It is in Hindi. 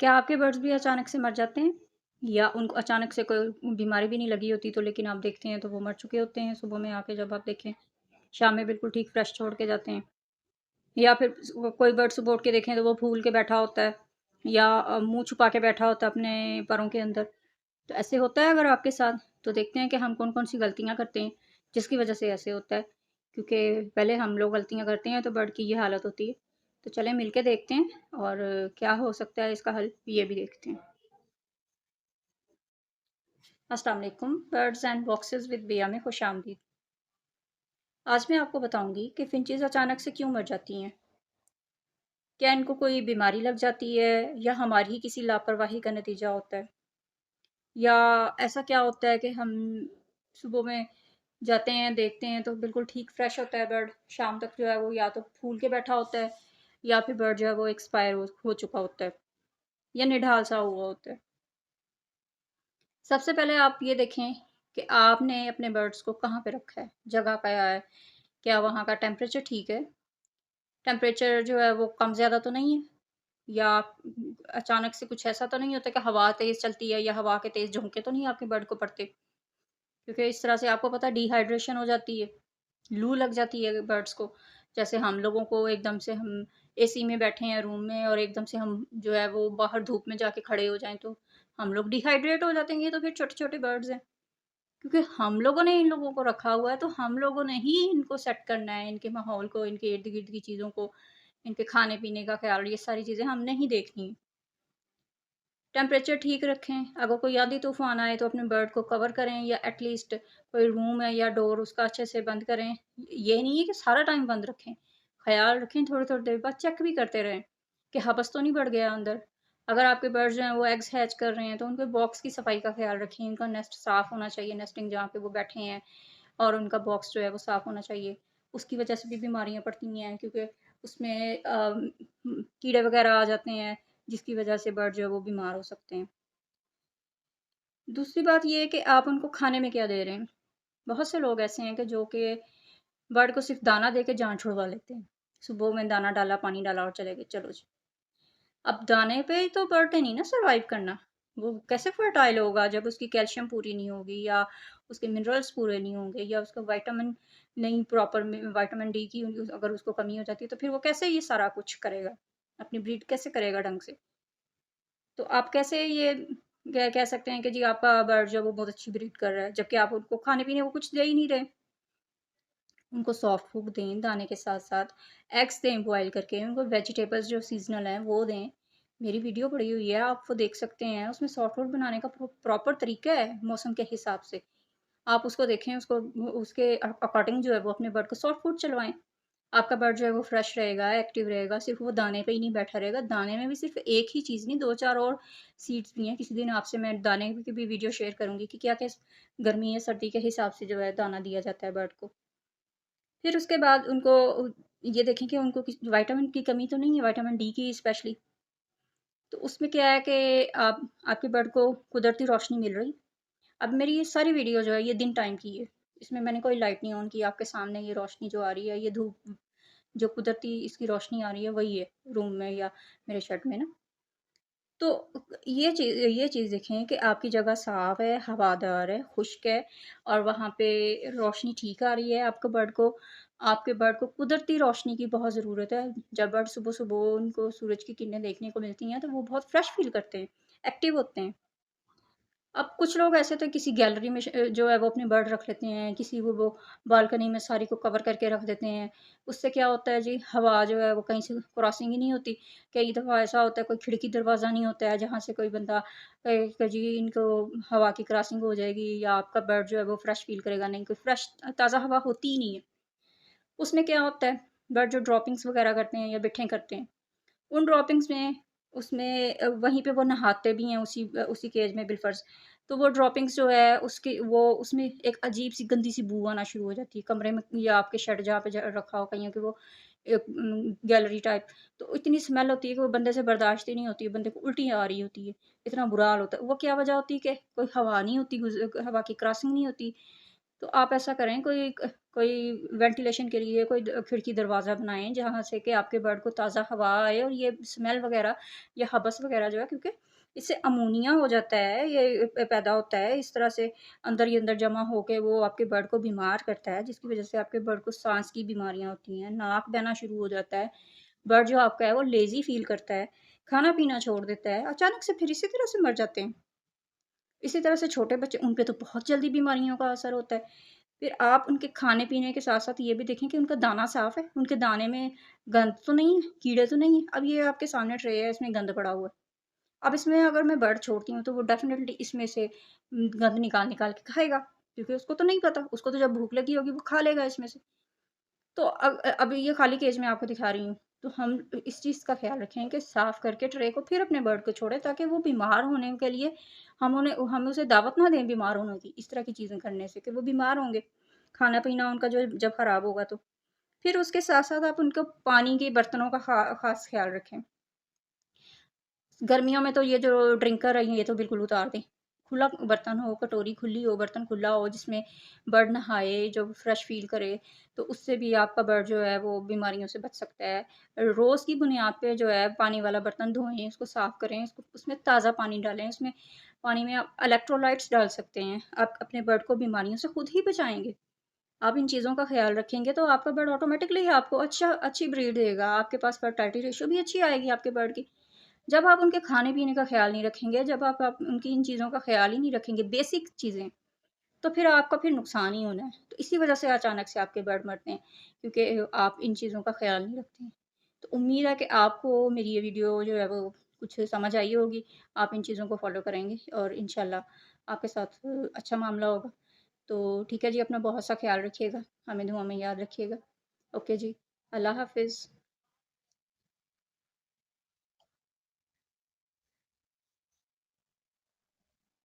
क्या आपके बर्ड्स भी अचानक से मर जाते हैं? या उनको अचानक से कोई बीमारी भी नहीं लगी होती तो लेकिन आप देखते हैं तो वो मर चुके होते हैं सुबह में आके जब आप देखें, शाम में बिल्कुल ठीक फ्रेश छोड़ के जाते हैं। या फिर कोई बर्ड सुबह उठ के देखें तो वो फूल के बैठा होता है या मुँह छुपा के बैठा होता है अपने परों के अंदर। तो ऐसे होता है अगर आपके साथ तो देखते हैं कि हम कौन-कौन सी गलतियाँ करते हैं, जिसकी वज़ह से ऐसे होता है। क्योंकि पहले हम लोग गलतियाँ करते हैं तो बर्ड की ये हालत होती है। तो चलें मिल के देखते हैं और क्या हो सकता है इसका हल ये भी देखते हैं। अस्सलाम वालेकुम, बर्ड्स एंड बॉक्सेस विद बिया में खुशामदीद। आज मैं आपको बताऊंगी कि फिंचेस अचानक से क्यों मर जाती हैं। क्या इनको कोई बीमारी लग जाती है या हमारी ही किसी लापरवाही का नतीजा होता है, या ऐसा क्या होता है कि हम सुबह में जाते हैं देखते हैं तो बिल्कुल ठीक फ्रेश होता है बर्ड, शाम तक जो है वो या तो फूल के बैठा होता है या फिर बर्ड जो है वो एक्सपायर हो चुका होता है या निढाल सा हुआ होता है। सबसे पहले आप ये देखें कि आपने अपने बर्ड्स को कहाँ पे रखा है, जगह क्या है, क्या वहाँ का टेम्परेचर ठीक है, टेम्परेचर जो है वो कम ज़्यादा तो नहीं है, या अचानक से कुछ ऐसा तो नहीं होता कि हवा तेज़ चलती है या हवा के तेज़ झोंके तो नहीं आपके बर्ड को पड़ते, क्योंकि इस तरह से आपको पता है डिहाइड्रेशन हो जाती है, लू लग जाती है बर्ड्स को। जैसे हम लोगों को एकदम से हम एसी में बैठे हैं रूम में और एकदम से हम जो है वो बाहर धूप में जाके खड़े हो जाएं तो हम लोग डिहाइड्रेट हो जाते हैं। ये तो फिर छोटे छोटे बर्ड्स हैं, क्योंकि हम लोगों ने इन लोगों को रखा हुआ है तो हम लोगों ने ही इनको सेट करना है, इनके माहौल को, इनके इर्द गिर्द की चीज़ों को, इनके खाने पीने का ख्याल, ये सारी चीज़ें हमने ही देखनी है। टेम्परेचर ठीक रखें, अगर कोई आंधी तूफान आए तो अपने बर्ड को कवर करें या एटलीस्ट कोई रूम है या डोर उसका अच्छे से बंद करें। ये नहीं है कि सारा टाइम बंद रखें, ख्याल रखें, थोड़ी थोड़ी देर बाद चेक भी करते रहें कि हबस तो नहीं बढ़ गया अंदर। अगर आपके बर्ड जो हैं वो एग्स हैच कर रहे हैं तो उनके बॉक्स की सफाई का ख्याल रखें, इनका नेस्ट साफ़ होना चाहिए, नेस्टिंग जहाँ पे वो बैठे हैं, और उनका बॉक्स जो है वो साफ़ होना चाहिए। उसकी वजह से भी बीमारियाँ पड़ती हैं, क्योंकि उसमें कीड़े वगैरह आ जाते हैं जिसकी वजह से बर्ड जो है वो बीमार हो सकते हैं। दूसरी बात ये है कि आप उनको खाने में क्या दे रहे हैं। बहुत से लोग ऐसे हैं कि जो कि बर्ड को सिर्फ़ दाना दे के जान छुड़वा लेते हैं। सुबह में दाना डाला, पानी डाला और चले गए, चलो जी। अब दाने पे ही तो बर्ड ने नहीं ना सर्वाइव करना। वो कैसे फर्टाइल होगा जब उसकी कैल्शियम पूरी नहीं होगी या उसके मिनरल्स पूरे नहीं होंगे या उसका विटामिन नहीं प्रॉपर में, विटामिन डी की अगर उसको कमी हो जाती है तो फिर वो कैसे ये सारा कुछ करेगा? अपनी ब्रीड कैसे करेगा ढंग से? तो आप कैसे ये कह सकते हैं कि जी आपका बर्ड जो है वो बहुत अच्छी ब्रीड कर रहा है, जबकि आप उनको खाने-पीने को कुछ दे ही नहीं रहे। उनको सॉफ्ट फूड दें, दाने के साथ-साथ एग्स दें बॉयल करके, उनको वेजिटेबल्स जो सीज़नल हैं वो दें। मेरी वीडियो पड़ी हुई है, आप वो देख सकते हैं, उसमें सॉफ्ट फूड बनाने का प्रॉपर तरीका है मौसम के हिसाब से। आप उसको देखें, उसको उसके अकॉर्डिंग जो है वो अपने बर्ड को सॉफ्ट फूड चलवाएँ। आपका बर्ड जो है वो फ्रेश रहेगा, एक्टिव रहेगा, सिर्फ़ वो दाने पे ही नहीं बैठा रहेगा। दाने में भी सिर्फ़ एक ही चीज़ नहीं, 2-4 और सीड्स भी हैं। किसी दिन आपसे मैं दाने की भी वीडियो शेयर करूँगी कि क्या-क्या गर्मी या सर्दी के हिसाब से जो है दाना दिया जाता है बर्ड को। फिर उसके बाद उनको ये देखें कि उनको विटामिन की कमी तो नहीं है, विटामिन डी की स्पेशली। तो उसमें क्या है कि आप आपके बर्ड को कुदरती रोशनी मिल रही। अब मेरी ये सारी वीडियो जो है ये दिन टाइम की है। इसमें मैंने कोई लाइट नहीं ऑन की, आपके सामने ये रोशनी जो आ रही है, ये धूप जो कुदरती इसकी रोशनी आ रही है वही है रूम में या मेरे शेड में ना। तो ये चीज़ देखें कि आपकी जगह साफ़ है, हवादार है, खुश्क है और वहाँ पे रोशनी ठीक आ रही है। आपके बर्ड को कुदरती रोशनी की बहुत ज़रूरत है। जब बर्ड सुबह-सुबह उनको सूरज की किरणें देखने को मिलती हैं, तो वो बहुत फ्रेश फ़ील करते हैं, एक्टिव होते हैं। अब कुछ लोग ऐसे तो किसी गैलरी में जो है वो अपने बर्ड रख लेते हैं, किसी वो बालकनी में सारी को कवर करके रख देते हैं। उससे क्या होता है जी, हवा जो है वो कहीं से क्रॉसिंग ही नहीं होती। कई दफ़ा ऐसा होता है कोई खिड़की दरवाज़ा नहीं होता है जहाँ से कोई बंदा कहे कि जी इनको हवा की क्रॉसिंग हो जाएगी या आपका बर्ड जो है वो फ्रेश फ़ील करेगा, नहीं कोई फ्रेश ताज़ा हवा होती ही नहीं है। उसमें क्या होता है, बर्ड जो ड्रॉपिंग्स वग़ैरह करते हैं या बिट्ठें करते हैं, उन ड्रॉपिंग्स में उसमें वहीं पे वो नहाते भी हैं उसी केज में बिलफ़र्ज़। तो वो ड्रॉपिंग्स जो है उसके वो उसमें एक अजीब-सी गंदी-सी बू आना शुरू हो जाती है कमरे में या आपके शेड जहाँ पे रखा हो कहीं कि वो गैलरी टाइप। तो इतनी स्मेल होती है कि वो बंदे से बर्दाश्त ही नहीं होती है, बंदे को उल्टी आ रही होती है। इतना बुरा हाल होता है। वो क्या वजह होती है कि कोई हवा नहीं होती, हवा की क्रॉसिंग नहीं होती। तो आप ऐसा करें, कोई वेंटिलेशन के लिए कोई खिड़की दरवाज़ा बनाएं जहाँ से कि आपके बर्ड को ताज़ा हवा आए, और ये स्मेल वगैरह या हबस वगैरह जो है, क्योंकि इससे अमोनिया हो जाता है, ये पैदा होता है इस तरह से, अंदर ही अंदर जमा होके वो आपके बर्ड को बीमार करता है, जिसकी वजह से आपके बर्ड को सांस की बीमारियां होती हैं, नाक बहना शुरू हो जाता है, बर्ड जो आपका है वो लेजी फील करता है, खाना पीना छोड़ देता है, अचानक से फिर इसी तरह से मर जाते हैं। इसी तरह से छोटे बच्चे, उन पे तो बहुत जल्दी बीमारियों का असर होता है। फिर आप उनके खाने-पीने के साथ-साथ ये भी देखें कि उनका दाना साफ़ है, उनके दाने में गंद तो नहीं है, कीड़े तो नहीं है। अब ये आपके सामने ट्रे है, इसमें गंद पड़ा हुआ है। अब इसमें अगर मैं बर्ड छोड़ती हूँ, तो वो डेफ़िनेटली इसमें से गंद निकाल-निकाल के खाएगा, क्योंकि उसको तो नहीं पता, उसको तो जब भूख लगी होगी वो खा लेगा इसमें से। तो अब ये खाली केज मैं आपको दिखा रही हूँ, तो हम इस चीज़ का ख़्याल रखें कि साफ़ करके ट्रे को फिर अपने बर्ड को छोड़ें, ताकि वो बीमार होने के लिए हम उसे दावत ना दें बीमार होने की, इस तरह की चीज़ें करने से कि वो बीमार होंगे। खाना-पीना उनका जो जब ख़राब होगा तो। फिर उसके साथ-साथ आप उनको पानी के बर्तनों का ख़ास ख़्याल रखें। गर्मियों में तो ये जो ड्रिंकर है, ये तो बिल्कुल उतार दें। खुला बर्तन हो, कटोरी खुली हो, बर्तन खुला हो, जिसमें बर्ड नहाए, जो फ्रेश फ़ील करे, तो उससे भी आपका बर्ड जो है वो बीमारियों से बच सकता है। रोज़ की बुनियाद पे जो है पानी वाला बर्तन धोएँ, उसको साफ़ करें, उसको उसमें ताज़ा पानी डालें, उसमें पानी में आप इलेक्ट्रोलाइट्स डाल सकते हैं। आप अपने बर्ड को बीमारियों से खुद ही बचाएँगे। आप इन चीज़ों का ख़्याल रखेंगे तो आपका बर्ड ऑटोमैटिकली आपको अच्छी ब्रीड देगा। आपके पास फर्टिलिटी रेशियो भी अच्छी आएगी आपके बर्ड की। जब आप उनके खाने-पीने का ख़्याल नहीं रखेंगे, जब आप उनकी इन चीज़ों का ख़्याल ही नहीं रखेंगे, बेसिक चीज़ें, तो फिर आपका फिर नुकसान ही होना है। तो इसी वज़ह से अचानक से आपके बर्ड मरते हैं, क्योंकि आप इन चीज़ों का ख़्याल नहीं रखते हैं। तो उम्मीद है कि आपको मेरी ये वीडियो जो है वो कुछ समझ आई होगी। आप इन चीज़ों को फ़ॉलो करेंगे और इंशाल्लाह आपके साथ अच्छा मामला होगा। तो ठीक है जी, अपना बहुत सा ख़्याल रखिएगा, हमें दुआ में याद रखिएगा। ओके जी, अल्लाह हाफ़िज़।